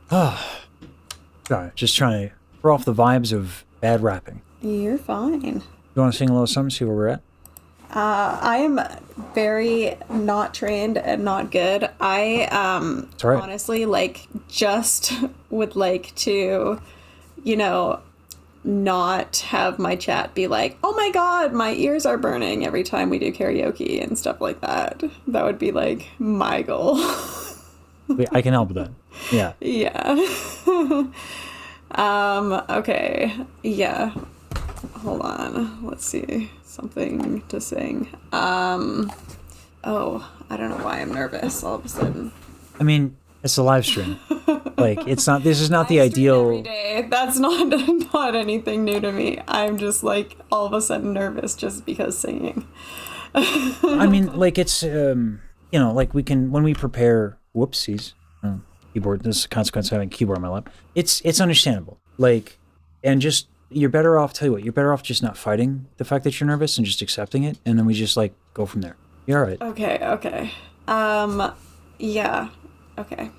Sorry, just trying to throw off the vibes of bad rapping. You're fine. You want to sing a little something, see where we're at? I am very not trained and not good. I It's all right. honestly just would like to, you know, not have my chat be like, "Oh my god, my ears are burning" every time we do karaoke and stuff like that. That would be like my goal. Wait, I can help with that. Yeah. Yeah. Okay. Yeah. Hold on. Let's see. Something to sing. Oh, I don't know why I'm nervous all of a sudden. I mean, it's a live stream. Like, it's not, this is not the I stream every ideal. day. That's not not anything new to me. I'm just like all of a sudden nervous just because singing. I mean, like, it's, like when we prepare, whoopsies, keyboard, this is a consequence of having a keyboard on my lap. It's understandable. Like, and just, you're better off, tell you what, you're better off just not fighting the fact that you're nervous and just accepting it. And then we just, like, go from there. You're all right. Okay. Yeah. Okay.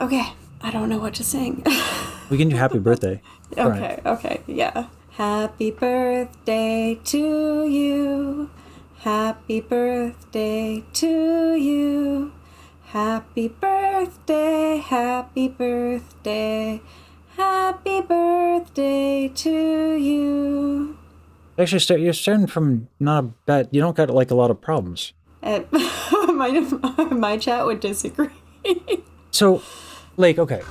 Okay. I don't know what to sing. We can do happy birthday. All right. Okay, yeah. Happy birthday to you. Happy birthday to you. Happy birthday, happy birthday. Happy birthday to you. Actually, you're starting from not a bad, you don't got, like, a lot of problems. And my chat would disagree. So, like, okay,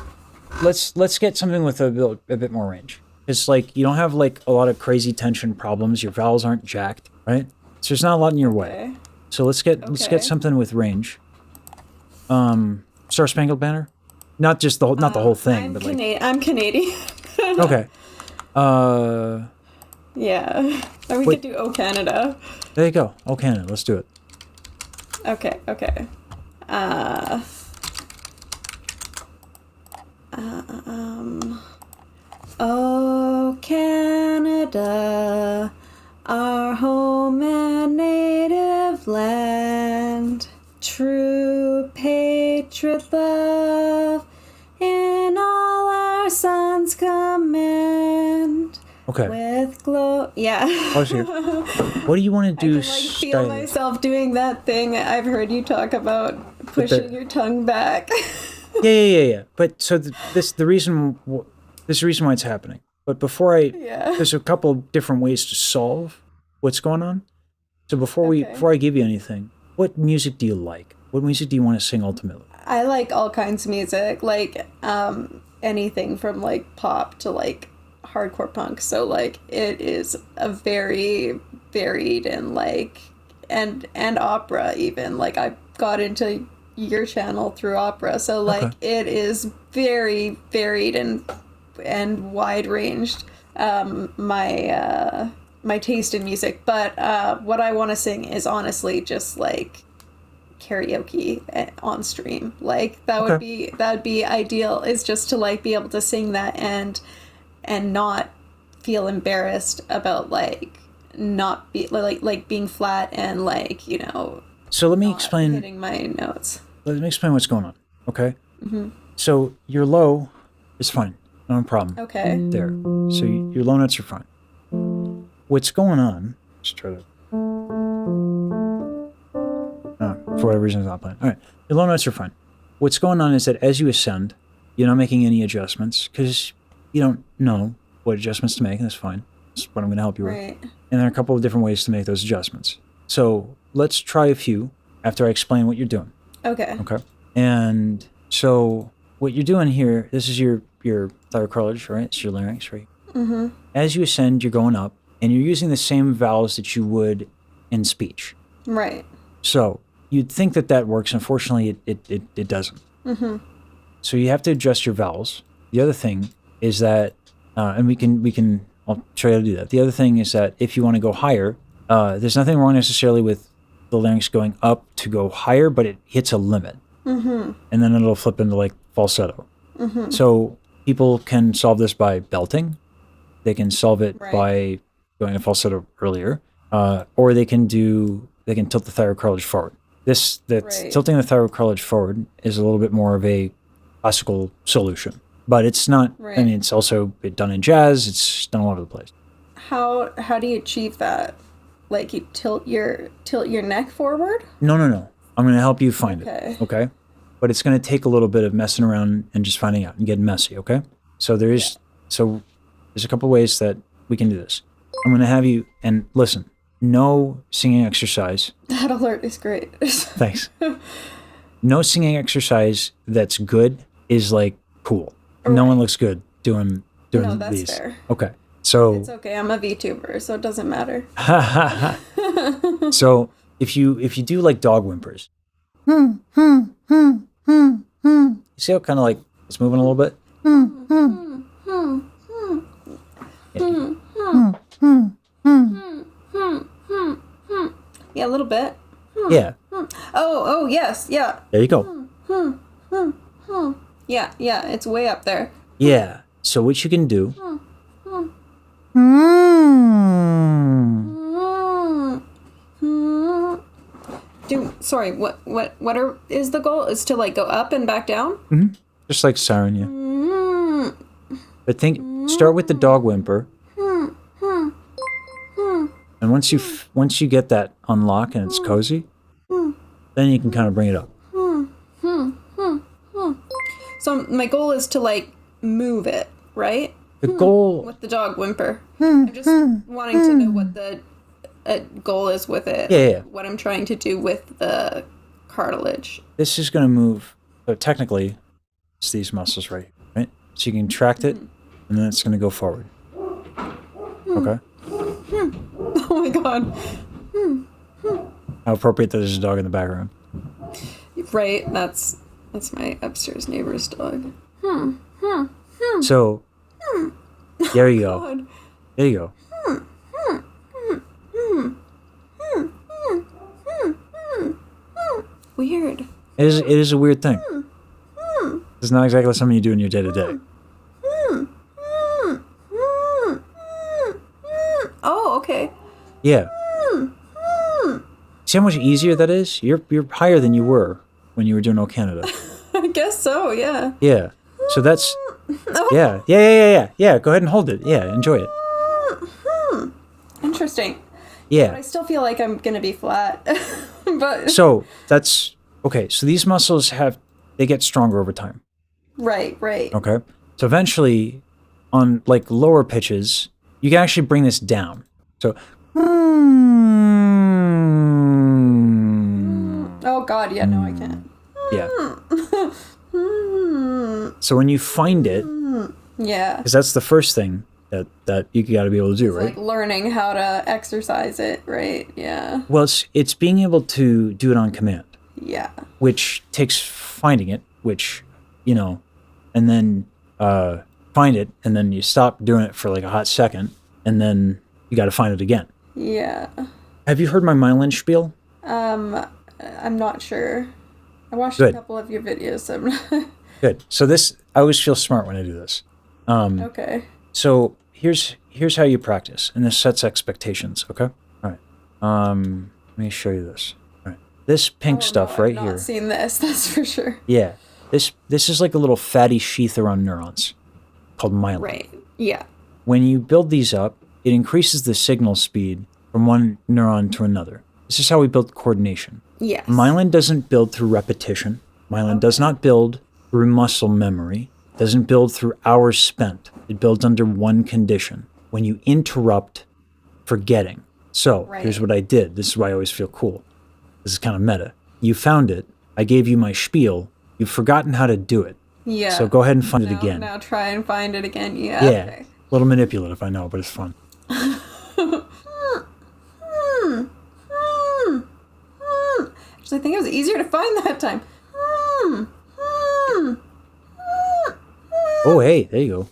let's get something with a bit more range. It's like you don't have like a lot of crazy tension problems. Your vowels aren't jacked, right? So there's not a lot in your way. Okay. So let's get something with range. Star Spangled Banner, not just not the whole thing, but like I'm Canadian. okay. Yeah. Or we Wait. could do "Oh Canada." There you go. Oh, Canada, let's do it. Okay. Oh Canada, our home and native land, true patriot love in all our sons command. Okay. With glow, yeah. Pause here. What do you want to do? I feel myself doing that thing I've heard you talk about, pushing your tongue back. Yeah. But so the reason why it's happening. But before there's a couple of different ways to solve what's going on. So before I give you anything, what music do you like? What music do you want to sing ultimately? I like all kinds of music, like anything from like pop to like hardcore punk. So like it is a very varied and like and opera even. Like I got into your channel through opera, so like it is very varied and wide ranged. My taste in music, but what I want to sing is honestly just like karaoke on stream. Like that would be ideal, is just to like be able to sing that and not feel embarrassed about like not be like being flat and like, you know, so let me explain hitting my notes. Let me explain what's going on. Okay. So your low is fine, no problem. Okay. There. So your low notes are fine. What's going on? Let's try to. For whatever reason, it's not playing. All right. Your low notes are fine. What's going on is that as you ascend, you're not making any adjustments because you don't know what adjustments to make, and that's fine. That's what I'm going to help you with. Right. And there are a couple of different ways to make those adjustments. So let's try a few after I explain what you're doing. Okay. Okay. And so what you're doing here, this is your thyroid cartilage, right? It's your larynx, right? Mm-hmm. As you ascend, you're going up, and you're using the same vowels that you would in speech. Right. So you'd think that works. Unfortunately, it doesn't. Mm-hmm. So you have to adjust your vowels. The other thing is that, and we can, I'll show you how to do that. The other thing is that if you want to go higher, there's nothing wrong necessarily with the larynx going up to go higher, but it hits a limit. Mm-hmm. And then it'll flip into like falsetto. Mm-hmm. So people can solve this by belting. They can solve it by going to falsetto earlier. Or they can tilt the thyroid cartilage forward. Right. tilting the thyroid cartilage forward is a little bit more of a classical solution, but it's not. I Right. mean, it's also done in jazz. It's done all over the place. How do you achieve that? Like you tilt your neck forward? No, no, no. I'm going to help you find Okay. it. Okay. But it's going to take a little bit of messing around and just finding out and getting messy. Okay. So there's a couple ways that we can do this. I'm going to have you, and listen, no singing exercise. That alert is great. Thanks. No singing exercise that's good is like cool. No one looks good doing No, that's these. fair. Okay. So It's okay. I'm a VTuber, so it doesn't matter. so if you do like dog whimpers, you see how kind of like it's moving a little bit? Yeah, a little bit. Yeah. Oh, yes, yeah. There you go. Yeah, it's way up there. Yeah. So what you can do. Sorry, what is the goal? Is to like go up and back down? Just like siren, yeah. But start with the dog whimper. And once you get that unlock and it's cozy, then you can kind of bring it up. So my goal is to like move it, right? The goal, With the dog whimper. I'm just wanting to know what the goal is with it. Yeah. What I'm trying to do with the cartilage. this is going to move. So technically, it's these muscles right here, right? So you can contract it, and then it's going to go forward. Okay. Oh my god. How appropriate that there's a dog in the background. Right, that's my upstairs neighbor's dog. So there you go. God. There you go. Weird. It is a weird thing. It's not exactly something you do in your day to day. Oh, okay. Yeah. See how much easier that is? You're higher than you were when you were doing O Canada. I guess so, yeah. Yeah. So that's yeah. Go ahead and hold it. Yeah, enjoy it. Interesting. But Yeah. I still feel like I'm gonna be flat. But So that's okay. So these muscles they get stronger over time. right. Okay. So eventually, on like lower pitches, you can actually bring this down. So. Oh god, yeah, no, I can't. Yeah. So when you find it, Yeah. because that's the first thing that you got to be able to do, right? Like learning how to exercise it, right? Yeah. Well, it's being able to do it on command, Yeah. which takes finding it, and then find it, and then you stop doing it for like a hot second, and then you got to find it again. Yeah. Have you heard my myelin spiel? I'm not sure. I watched Good. a couple of your videos. So Good. So I always feel smart when I do this. okay. So here's how you practice, and this sets expectations. Okay. All right. Let me show you this. All right. This pink stuff right I've here. not seen this, that's for sure. Yeah. This is like a little fatty sheath around neurons called myelin. Right. Yeah. When you build these up, it increases the signal speed from one neuron to another. This is how we build coordination. Yes. Myelin doesn't build through repetition. Myelin does not build through muscle memory. Doesn't build through hours spent. It builds under one condition: when you interrupt forgetting. So Right. here's what I did. This is why I always feel cool. This is kind of meta. You found it. I gave you my spiel. You've forgotten how to do it. Yeah. So go ahead and find it again. Now try and find it again. Yeah. Yeah. Okay. A little manipulative, I know, but it's fun. Actually, I think it was easier to find that time. Oh, hey, there you go.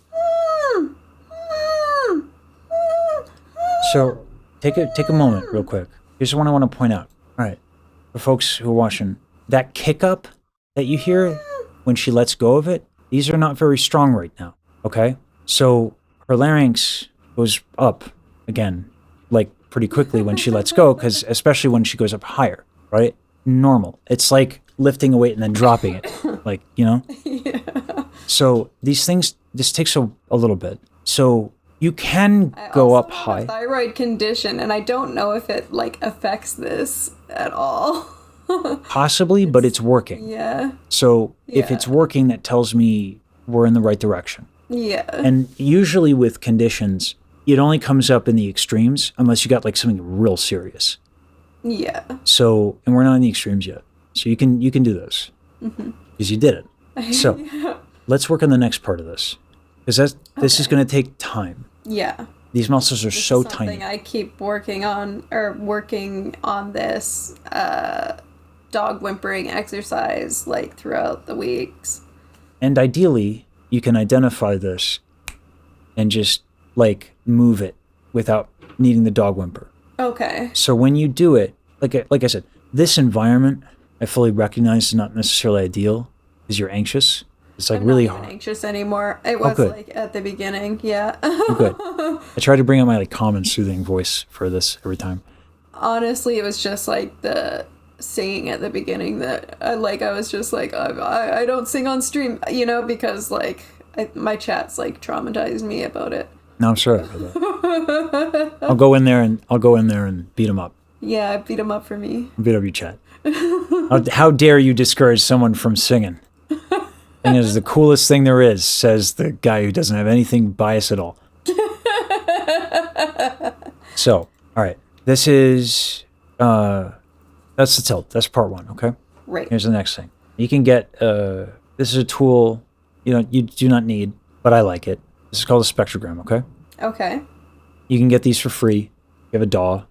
So take a moment real quick. Here's what I want to point out. All right, for folks who are watching, that kick up that you hear when she lets go of it, these are not very strong right now. Okay, so her larynx goes up again, like pretty quickly when she lets go, because especially when she goes up higher, right? normal. It's like lifting a weight and then dropping it, like, you know? Yeah. So these things, this takes a little bit. So you can I go also up have a high, thyroid condition, and I don't know if it like affects this at all. possibly, but it's working. Yeah. So if Yeah. it's working, that tells me we're in the right direction. Yeah. And usually with conditions, it only comes up in the extremes unless you got like something real serious. Yeah. So, and we're not in the extremes yet. So you can do this because you did it. So let's work on the next part of this because this is going to take time. Yeah. These muscles are so Something tiny. I keep working on this dog whimpering exercise like throughout the weeks. And ideally, you can identify this and just like move it without needing the dog whimper. Okay. So when you do it, like I said, this environment I fully recognize is not necessarily ideal because you're anxious. It's like I'm really not even hard. anxious anymore. It was good. like at the beginning. Yeah. Good. I try to bring out my like calm and soothing voice for this every time. Honestly, it was just like the singing at the beginning that I was just like I don't sing on stream, you know, because like my chat's like traumatized me about it. No, I'm sorry about that. I'll go in there and beat them up. Yeah, beat him up for me. Beat up your chat. How dare you discourage someone from singing? And it is the coolest thing there is, says the guy who doesn't have anything bias at all. So, all right. This is, that's the tilt. That's part one, okay? Right. Here's the next thing. You can get, this is a tool you do not need, but I like it. This is called a spectrogram, okay? Okay. You can get these for free. You have a DAW. If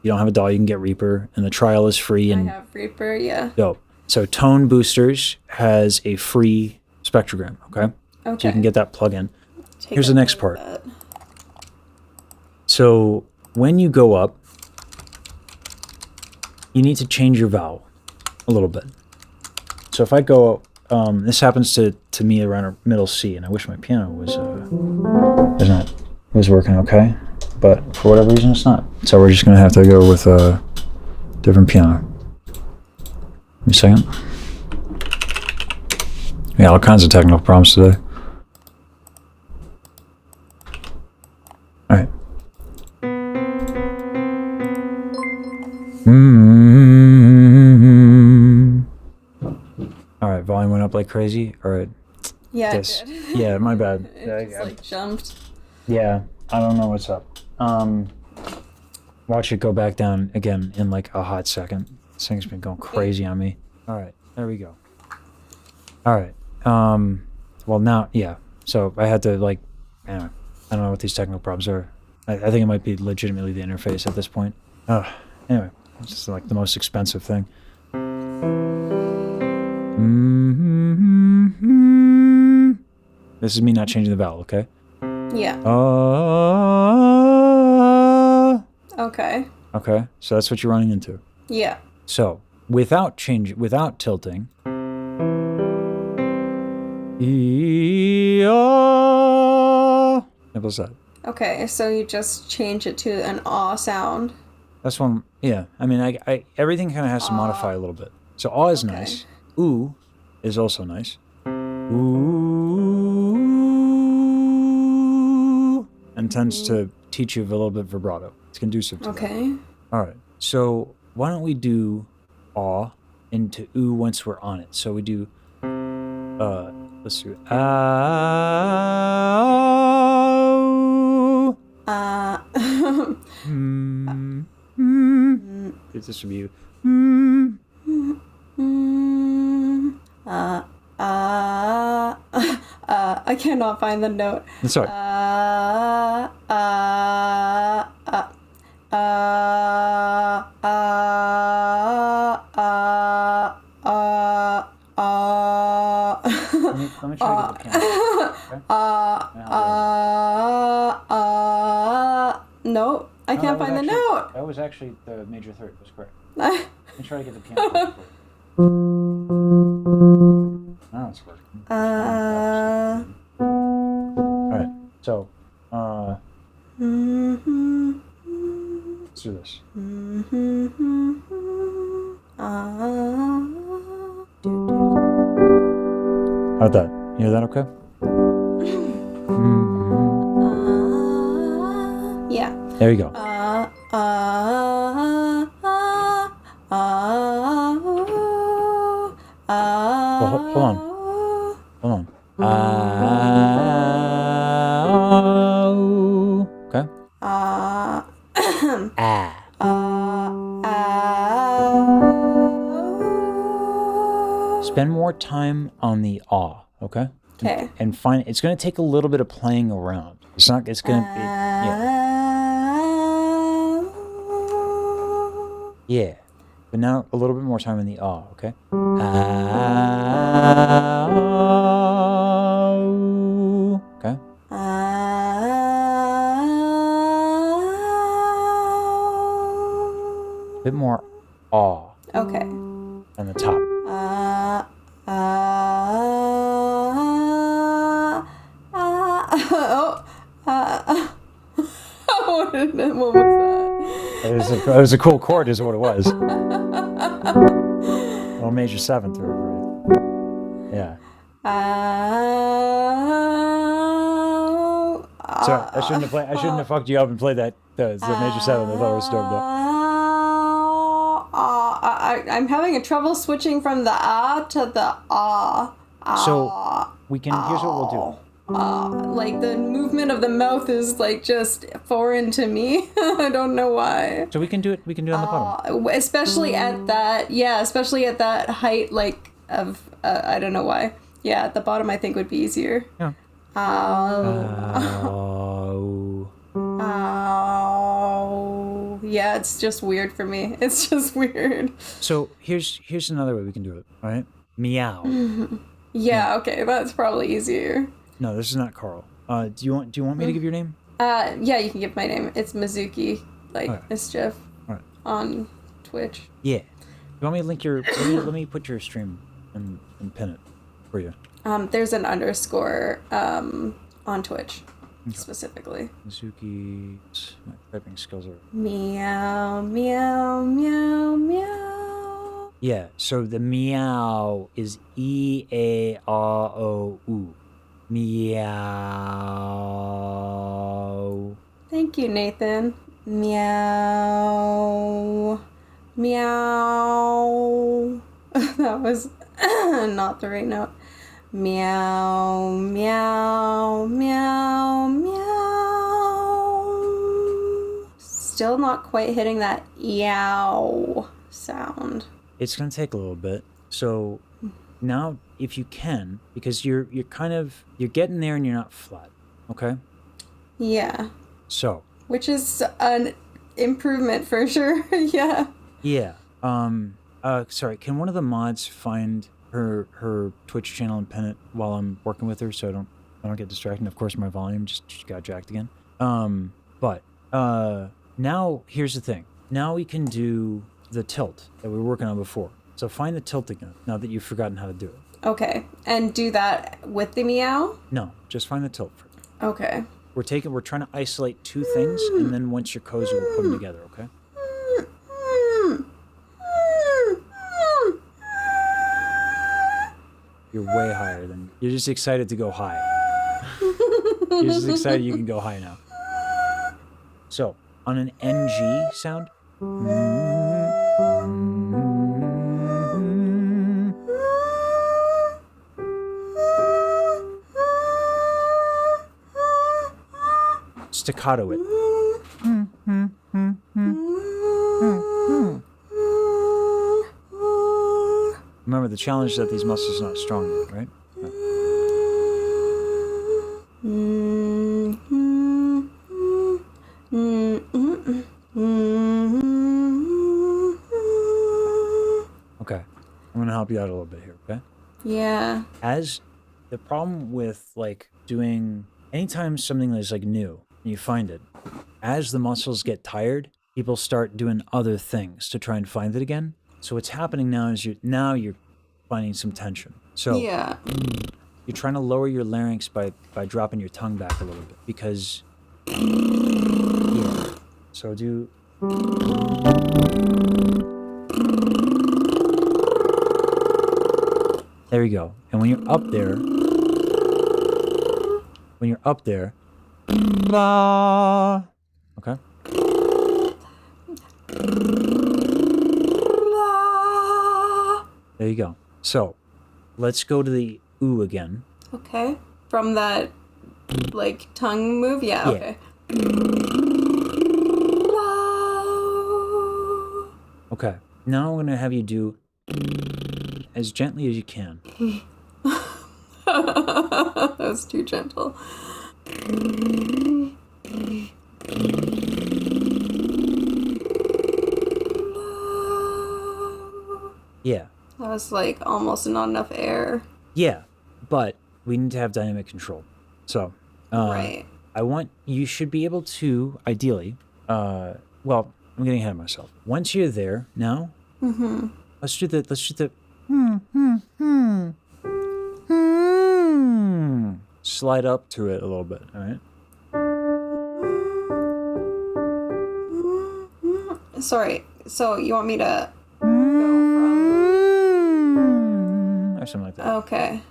you don't have a DAW, you can get Reaper, and the trial is free and I have Reaper, yeah. dope. So Tone Boosters has a free spectrogram, okay? Okay. So you can get that plug-in. Take Here's the a next look part. at that. So when you go up, you need to change your vowel a little bit. So if I go, this happens to me around a middle C, and I wish my piano was working okay, but for whatever reason it's not. So we're just gonna have to go with a different piano. Give me a second. We got all kinds of technical problems today. All right. All right, volume went up like crazy. All right. Yeah, Yes. it did. Yeah, my bad. It just like jumped. Yeah, I don't know what's up. Watch it go back down again in like a hot second. This thing's been going crazy on me. All right, there we go. All right. Well now, yeah. So I had to like, anyway, I don't know what these technical problems are. I think it might be legitimately the interface at this point. Anyway, it's just like the most expensive thing. This is me not changing the vowel, okay? Yeah. Okay. Okay, so that's what you're running into. Yeah. So without tilting, how was that? Okay, so you just change it to an aw sound. That's one. Yeah, I mean, I everything kind of has to modify a little bit. So aw is nice. Ooh is also nice. Ooh, and tends to teach you a little bit vibrato. It's conducive to that. Okay. All right. So why don't we do aw into ooh once we're on it? So we do let's do this will be I cannot find the note. sorry. Let me try to get the piano. No, I can't find the note. That was actually the major third. It was correct. Uh, Let me try to get the piano. Now it's working. All right. So, let's do this. How'd that? You hear that okay? Yeah. There you go. Well, hold on. Hold on. Okay. Spend more time on the ah, okay? Okay. And find it's going to take a little bit of playing around. It's not. It's going to be. Yeah. But now a little bit more time in the ah, okay? Okay. A bit more ah Okay. on the top. What was that? It was a cool chord, is what it was. Well, major seventh, right? Yeah. Sorry, I shouldn't have fucked you up and played that. The major seventh. I thought it was stoked up. I'm having a trouble switching from the to the So we can. Here's what we'll do. like the movement of the mouth is like just foreign to me. I don't know why. So we can do it. We can do it on the bottom. Especially at that, especially at that height, like of I don't know why. Yeah, at the bottom I think would be easier. Yeah. Yeah, it's just weird for me. It's just weird. So here's another way we can do it. All right. Meow. Yeah. Okay, that's probably easier. No, this is not Carl. Do you want me to give your name? Yeah, you can give my name. It's Mizuki, like Alright. Mischief, Alright. on Twitch. Yeah. You want me to link your? Let me put your stream and pin it for you. There's an underscore on Twitch specifically. Mizuki's my typing skills are. Meow, meow, meow, meow. Yeah. So the meow is E-A-R-O-U. Meow. Thank you, Nathan. Meow. Meow. That was not the right note. Meow, meow, meow, meow. Still not quite hitting that yow sound. It's gonna take a little bit. So now, if you can, because you're getting there and you're not flat. Okay. Yeah. So. Which is an improvement for sure. Yeah. Yeah. Sorry. Can one of the mods find her Twitch channel and pin it while I'm working with her, so I don't get distracted? Of course, my volume just got jacked again. But now here's the thing. Now we can do the tilt that we were working on before. So find the tilt again. Now that you've forgotten how to do it. Okay, and do that with the meow. No, just find the tilt. Okay. We're trying to isolate two things, and then once you're cozy, we'll put them together. Okay. You're way higher than. You're just excited to go high. You're just excited you can go high now. So, on an NG sound. Staccato it. Remember, the challenge is that these muscles are not strong yet, right? Okay. I'm going to help you out a little bit here, okay? Yeah. As the problem with like doing anytime something is like new and you find it, as the muscles get tired, people start doing other things to try and find it again. So what's happening now is you're finding some tension. So yeah. You're trying to lower your larynx by dropping your tongue back a little bit because yeah. So do There you go. And when you're up there, blah. Okay. There you go. So, let's go to the ooh again. Okay. From that, like, tongue move? Yeah, okay. Okay. Now I'm going to have you do as gently as you can. That was too gentle. Yeah. That was like almost not enough air. Yeah, but we need to have dynamic control. So, Right. you should be able to, ideally, well, I'm getting ahead of myself. Once you're there, now, let's do the, slide up to it a little bit, all right? Sorry, so you want me to Or something like that. Okay.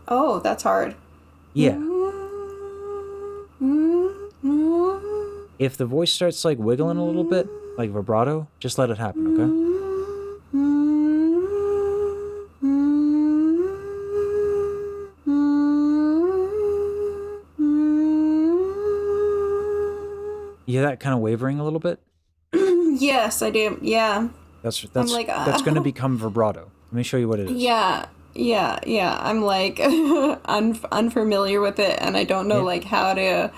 Oh, that's hard. Yeah. If the voice starts like wiggling a little bit, like vibrato, just let it happen, okay? You hear that kind of wavering a little bit? Yes, I do. Yeah. That's like, that's going to become vibrato. Let me show you what it is. Yeah. I'm like unfamiliar with it, and I don't know like how to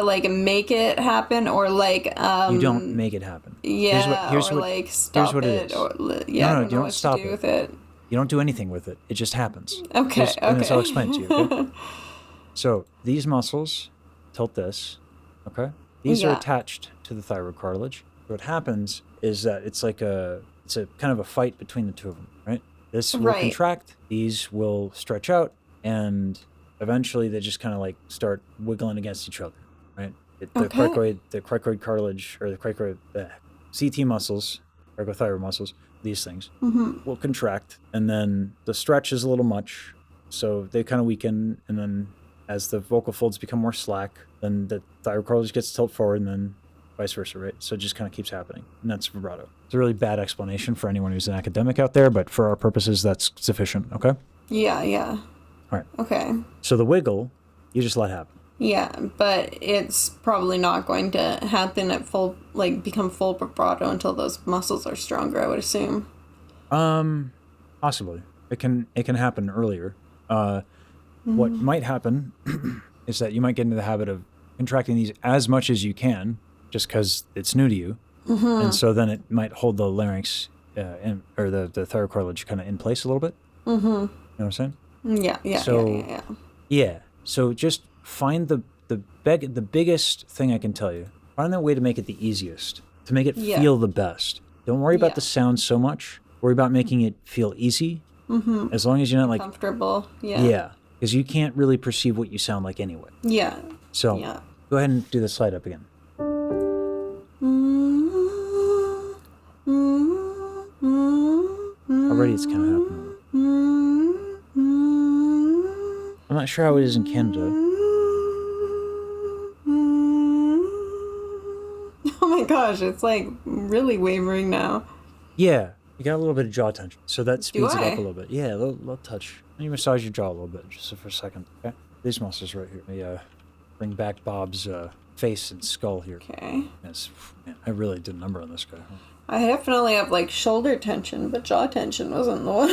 like make it happen, or like You don't make it happen. yeah, like stop here's what it is. or No, I you don't know don't what stop to do it. with it. You don't do anything with it. It just happens. Okay, And this, I'll okay. explain it to you. Okay? So these muscles tilt this. Okay. These are Yeah. attached to the thyroid cartilage. What happens is that it's a kind of a fight between the two of them, right? This will Right. contract. These will stretch out, and eventually they just kind of like start wiggling against each other, right? The Okay. cricoid cartilage, or the CT muscles, cricothyroid muscles, these things will contract, and then the stretch is a little much, so they kind of weaken, and then as the vocal folds become more slack, then the thyroid cartilage gets tilt forward, and then vice versa, right? So it just kind of keeps happening, and that's vibrato. It's a really bad explanation for anyone who's an academic out there, but for our purposes, that's sufficient, okay? Yeah. All right. Okay. So the wiggle, you just let happen. Yeah, but it's probably not going to happen at full, like, become full vibrato until those muscles are stronger, I would assume. Possibly. It can happen earlier. What might happen is that you might get into the habit of contracting these as much as you can, just because it's new to you, and so then it might hold the larynx or the thyroid cartilage kind of in place a little bit. You know what I'm saying? Yeah. Yeah. So just find the biggest thing I can tell you. Find that way to make it the easiest, to make it Yeah. feel the best. Don't worry about Yeah. the sound so much. Worry about making it feel easy. As long as you're not like, Comfortable. Yeah. yeah, because you can't really perceive what you sound like anyway. Yeah. So Yeah. go ahead and do the slide up again. Already it's kind of happening. I'm not sure how it is in Canada. Oh my gosh, it's like really wavering now. Yeah, you got a little bit of jaw tension, so that speeds it I? up a little bit. Yeah, a little touch. Let me massage your jaw a little bit, just for a second. Okay, these muscles right here. Let me bring back Bob's face and skull here. Okay. Yes, man, I really did a number on this guy. Huh? I definitely have like shoulder tension, but jaw tension wasn't the one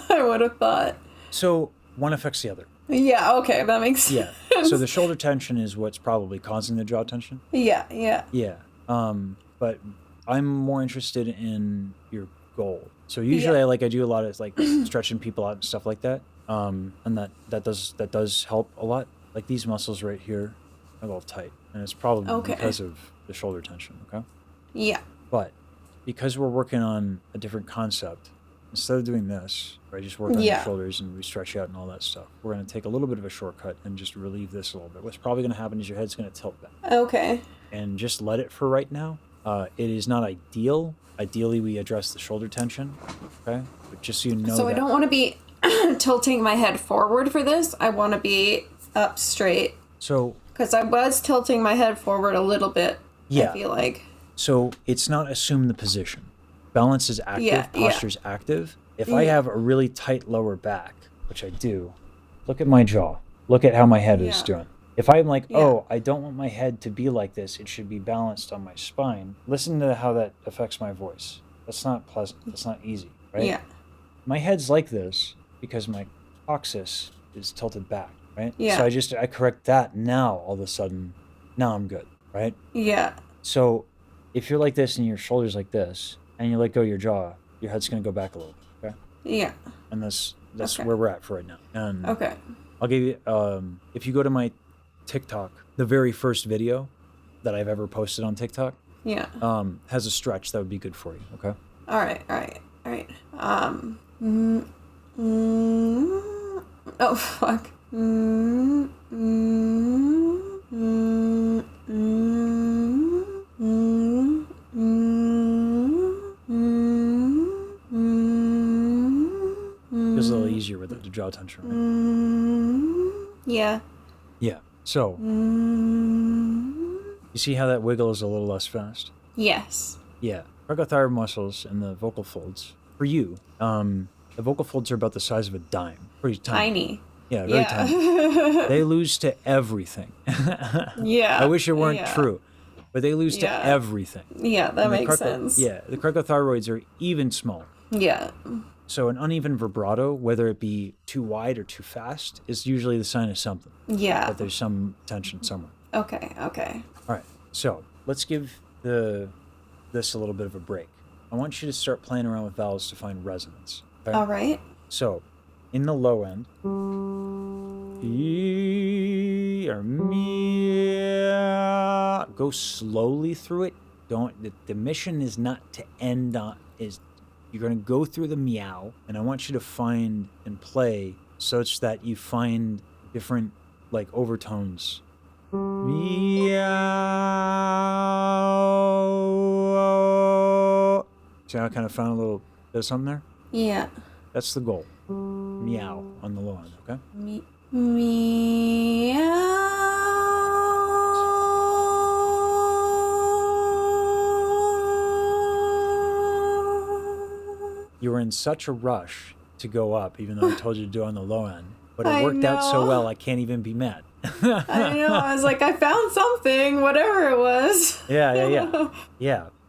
I would have thought. So one affects the other. Yeah, okay, that makes Yeah. sense. So the shoulder tension is what's probably causing the jaw tension. Yeah. Yeah. But I'm more interested in your goal. So usually I do a lot of like stretching people out and stuff like that. And that does help a lot. Like these muscles right here are a little tight, and it's probably Okay. because of the shoulder tension. Okay. Yeah. But because we're working on a different concept, instead of doing this, right, just work on your Yeah. shoulders and we stretch out and all that stuff, we're going to take a little bit of a shortcut and just relieve this a little bit. What's probably going to happen is your head's going to tilt back. Okay. And just let it for right now. It is not ideal. Ideally, we address the shoulder tension. Okay, but just so you know. So I don't want to be tilting my head forward for this. I want to be up straight. So. Because I was tilting my head forward a little bit. Yeah. I feel like. So it's not assume the position. Balance is active. Posture's active. If I have a really tight lower back, which I do, look at my jaw. Look at how my head is doing. If I'm like, oh, I don't want my head to be like this, it should be balanced on my spine. Listen to how that affects my voice. That's not pleasant. That's not easy, right? Yeah. My head's like this because my coccyx is tilted back, right? Yeah. So I correct that now. All of a sudden, now I'm good, right? Yeah. So if you're like this and your shoulder's like this, and you let go of your jaw, your head's gonna go back a little bit, okay? Yeah. And that's where we're at for right now. And okay. I'll give you, if you go to my TikTok, the very first video that I've ever posted on TikTok, has a stretch that would be good for you. Okay. All right. Oh fuck. Feels a little easier with the jaw tension, right? Yeah. Yeah. So, you see how that wiggle is a little less fast? Yes. Yeah. Cricothyroid muscles and the vocal folds. For you, the vocal folds are about the size of a dime. Pretty tiny. Yeah, very tiny. They lose to everything. Yeah. I wish it weren't true, but they lose to everything. Yeah, that makes sense. Yeah, the cricothyroids are even smaller. Yeah. So an uneven vibrato, whether it be too wide or too fast, is usually the sign of something. Yeah. That there's some tension somewhere. Okay. All right. So let's give this a little bit of a break. I want you to start playing around with vowels to find resonance. Okay? All right. So in the low end, E or me, go slowly through it. The mission is not to end on, you're going to go through the meow, and I want you to find and play such that you find different like overtones. Meow. See how I kind of found a little bit of something there? Yeah. That's the goal. Meow on the low end, okay? Meow. You were in such a rush to go up, even though I told you to do it on the low end. But it worked out so well, I can't even be mad. I know. I was like, I found something, whatever it was. Yeah.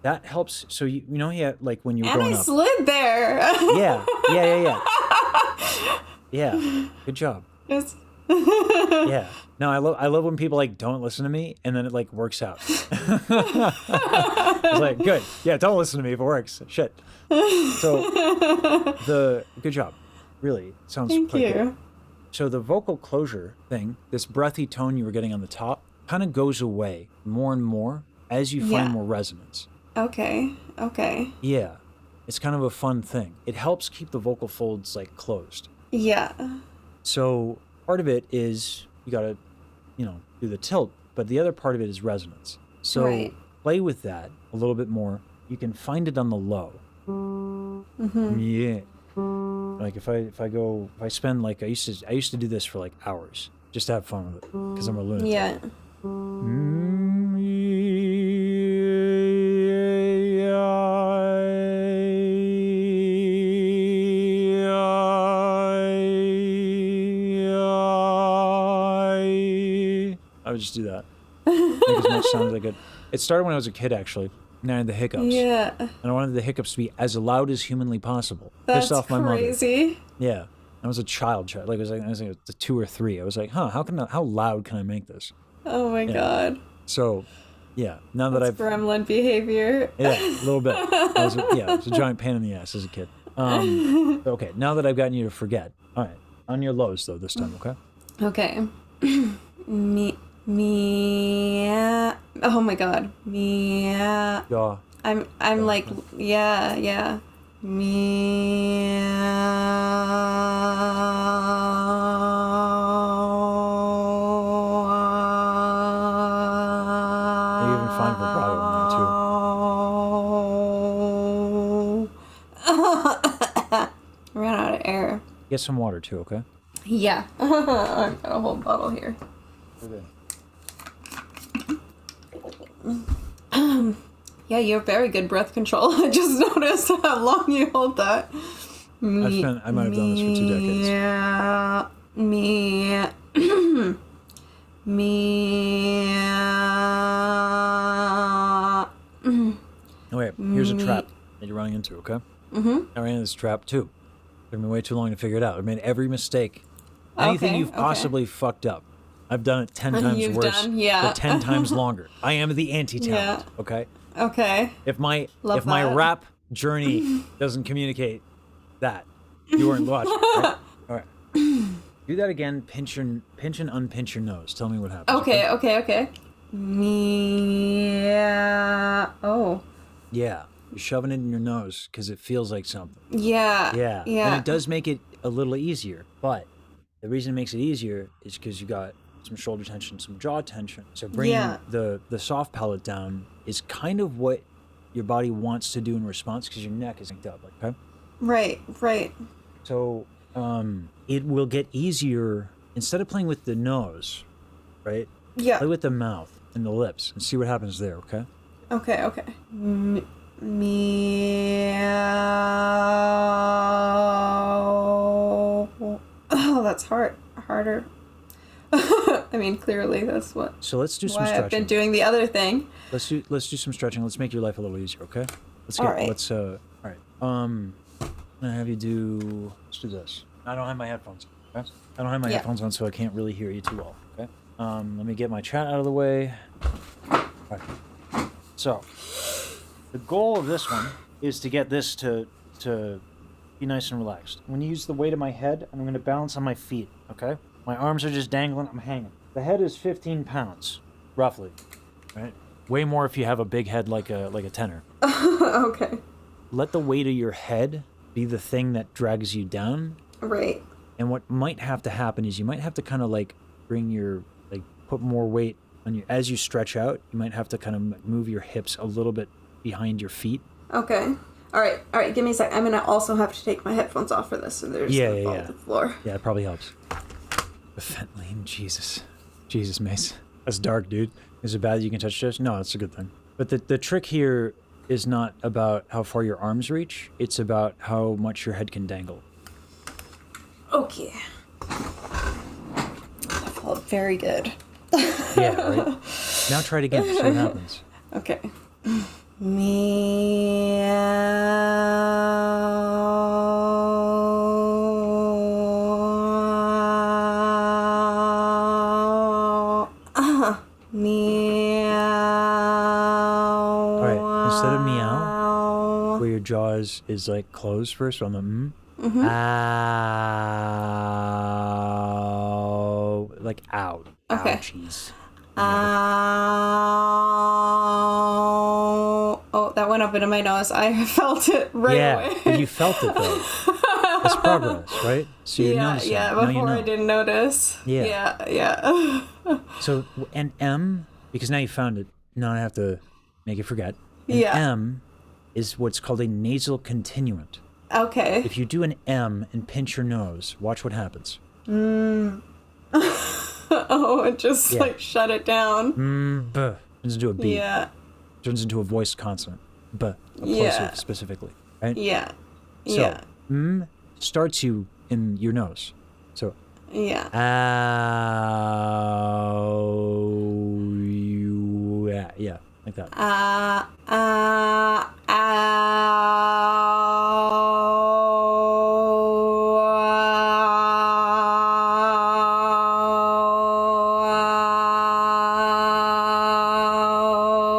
That helps. So you know, like when you were going up. And I slid there. Yeah. Good job. It's Yeah. No, I love when people like don't listen to me and then it like works out. It's like, good. Yeah, don't listen to me if it works. Shit. So good job. Really. Sounds Thank quite you. good. So the vocal closure thing, this breathy tone you were getting on the top, kind of goes away more and more as you find more resonance. Okay. Yeah. It's kind of a fun thing. It helps keep the vocal folds like closed. Yeah. So part of it is you got to, do the tilt, but the other part of it is resonance. So play with that a little bit more. You can find it on the low. Mm-hmm. Yeah. Like if I spend like I used to do this for like hours just to have fun with it because I'm a lunatic. Yeah. I would just do that. Make as much sound as I could. It started when I was a kid, actually. And I had the hiccups. Yeah. And I wanted the hiccups to be as loud as humanly possible. That's Pissed off my crazy. mother. Yeah. I was a child. Like I was like 2 or 3. I was like, how loud can I make this? Oh my god. So, yeah. Now that I've gremlin behavior. Yeah, a little bit. I was a giant pain in the ass as a kid. Okay. Now that I've gotten you to forget. All right. On your lows though this time. Okay. Okay. Meow. Oh my god. Meow. Yeah. I'm like, yeah. Meow. You even find vibrato in there too. Get some water too, okay? Yeah. I've got a whole bottle here. Okay. Yeah, you have very good breath control. I just noticed how long you hold that. I might have done this for 2 decades. Yeah. Me. Oh, wait, here's a trap that you're running into, okay? I ran into this trap too. It took me way too long to figure it out. I made every mistake. Anything you've possibly fucked up. I've done it 10 times worse, but 10 times longer. I am the anti-talent, okay? Okay. If my rap journey doesn't communicate that, you weren't watching, right? All right. Do that again. Pinch and unpinch your nose. Tell me what happens. Okay. Yeah. Oh. Yeah. You're shoving it in your nose because it feels like something. Yeah. Yeah. And it does make it a little easier, but the reason it makes it easier is because you got some shoulder tension, some jaw tension. So bringing the soft palate down is kind of what your body wants to do in response because your neck is linked up. Okay. Right. So it will get easier instead of playing with the nose, right? Yeah. Play with the mouth and the lips and see what happens there. Okay. Okay. Meow. Oh, that's harder. I mean, clearly that's what. So let's do some why stretching. I've been doing the other thing. Let's do some stretching. Let's make your life a little easier. Okay. All right. All right. I have you do. Let's do this. I don't have my headphones on. Okay? I don't have my headphones on, so I can't really hear you too well. Okay. Let me get my chat out of the way. All right. So, the goal of this one is to get this to be nice and relaxed. When you use the weight of my head, I'm going to balance on my feet. Okay. My arms are just dangling. I'm hanging. The head is 15 pounds, roughly. Right. Way more if you have a big head like a tenor. Okay. Let the weight of your head be the thing that drags you down. Right. And what might have to happen is you might have to kind of put more weight on you as you stretch out. You might have to kind of move your hips a little bit behind your feet. Okay. All right. Give me a sec. I'm gonna also have to take my headphones off for this, so there's on the floor. Yeah, it probably helps. The fentanyl, Jesus, Mace. That's dark, dude. Is it bad that you can touch this? No, that's a good thing. But the trick here is not about how far your arms reach. It's about how much your head can dangle. Okay. That felt very good. Yeah, right? Now try it again. See what happens. Okay. Meow. Meow. All right. Instead of meow, where your jaw is like closed first on the ow, like ow. Okay. Ouchies. Oh, that went up into my nose. I felt it right away. Yeah, you felt it though. That's progress, right? So you're noticing. Yeah, Now before I didn't notice. Yeah. So, and M, because now you found it, now I have to make you forget. And Yeah. M is what's called a nasal continuant. Okay. If you do an M and pinch your nose, watch what happens. Oh, it just like shut it down. B. Turns into a B. Yeah. Turns into a voiced consonant. B. A plosive specifically. Right? Yeah. So, M starts you in your nose. So, Yeah. ow, yeah, like that.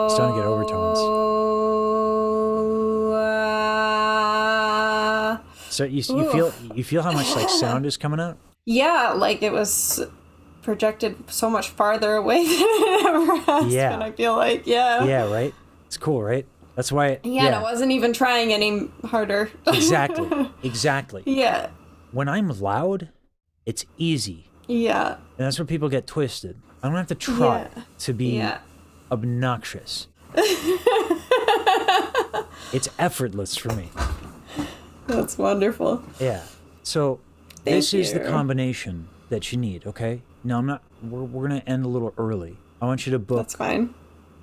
Starting to get overtones. So you feel how much like sound is coming out? Yeah, like it was projected so much farther away than it ever has. Yeah. And I feel like, Yeah, right? It's cool, right? That's why and I wasn't even trying any harder. Exactly. Yeah. When I'm loud, it's easy. Yeah. And that's where people get twisted. I don't have to try to be obnoxious. It's effortless for me. That's wonderful. Yeah. So this is the you. combination that you need, okay? Now, I'm not, we're going to end a little early. I want you to book. That's fine.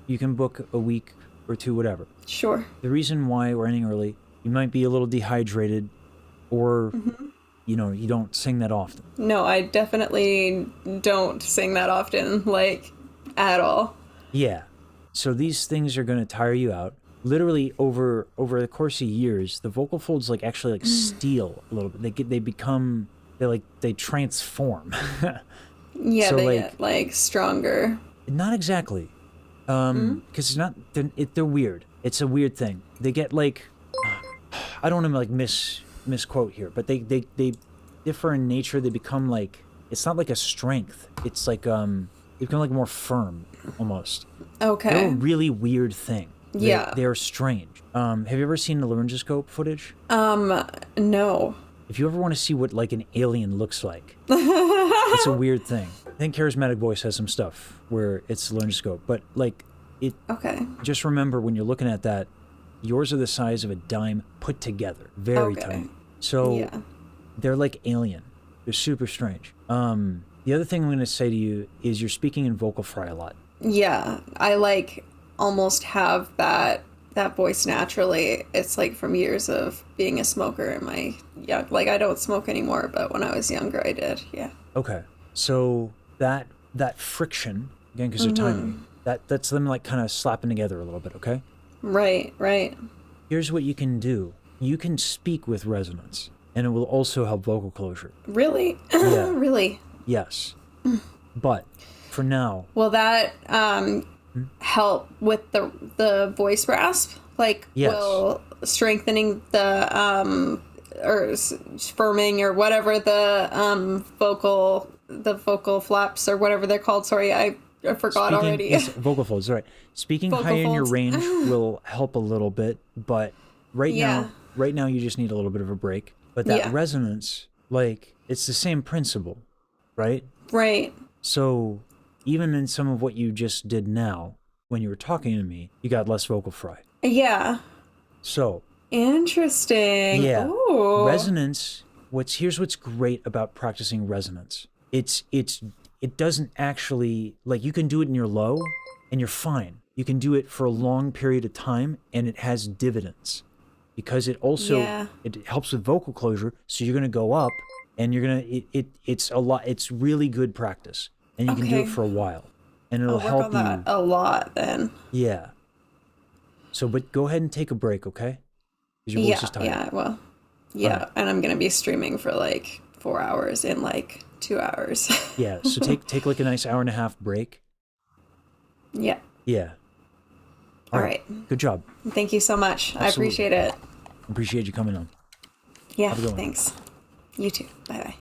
You can book a week or two, whatever. Sure. The reason why we're ending early, you might be a little dehydrated, or, you know, you don't sing that often. No, I definitely don't sing that often, like, at all. Yeah. So these things are going to tire you out. Literally over the course of years, the vocal folds like actually like steel a little bit. They transform. Yeah, So, they like- get, like, stronger. Not exactly, because it's not. They're weird. It's a weird thing. They get like, I don't want to like misquote here, but they differ in nature. They become like, it's not like a strength. It's like they become like more firm almost. They're a Okay. really weird thing. Yeah. They're strange. Have you ever seen the laryngoscope footage? No. If you ever want to see what like an alien looks like, it's a weird thing. I think Charismatic Voice has some stuff where it's laryngoscope, but like it. Okay. Just remember when you're looking at that, yours are the size of a dime put together, very Okay. tiny. So Yeah. they're like alien. They're super strange. The other thing I'm going to say to you is you're speaking in vocal fry a lot. Yeah. I, like, almost have that voice naturally. It's, like, from years of being a smoker in my young... Like, I don't smoke anymore, but when I was younger, I did. Yeah. Okay, so that friction again, because they're tiny, that's them like kind of slapping together a little bit. Okay. Right. Right. Here's what you can do. You can speak with resonance, and it will also help vocal closure. Really? Yeah. Really? Yes. But for now, Will that help with the voice rasp? Like, Yes. will strengthening the or firming or whatever the vocal flaps or whatever they're called. Sorry, I forgot already. yes, vocal folds, right. Speaking Vocal higher in your folds. range will help a little bit, but right Yeah. now you just need a little bit of a break. But that Yeah. resonance, like, it's the same principle, right? Right. So even in some of what you just did now, when you were talking to me, you got less vocal fry. Yeah. So Interesting. yeah, Ooh. resonance. Here's what's great about practicing resonance. It doesn't actually, like, you can do it in your low and you're fine. You can do it for a long period of time and it has dividends because it also Yeah. it helps with vocal closure. So you're gonna go up and you're gonna it's a lot. It's really good practice and you can do Okay. it for a while and it'll I'll work help on that you. a lot then. Yeah. So, but go ahead and take a break, okay? Because your voice is tired. Yeah, well, yeah, Alright. and I'm gonna be streaming for like 4 hours in like 2 hours. Yeah. So take like a nice hour and a half break. Yeah. Yeah. All right. Good job. Thank you so much. I Absolutely. appreciate it. Appreciate you coming on. Yeah. a good one. Thanks. You too. Bye bye.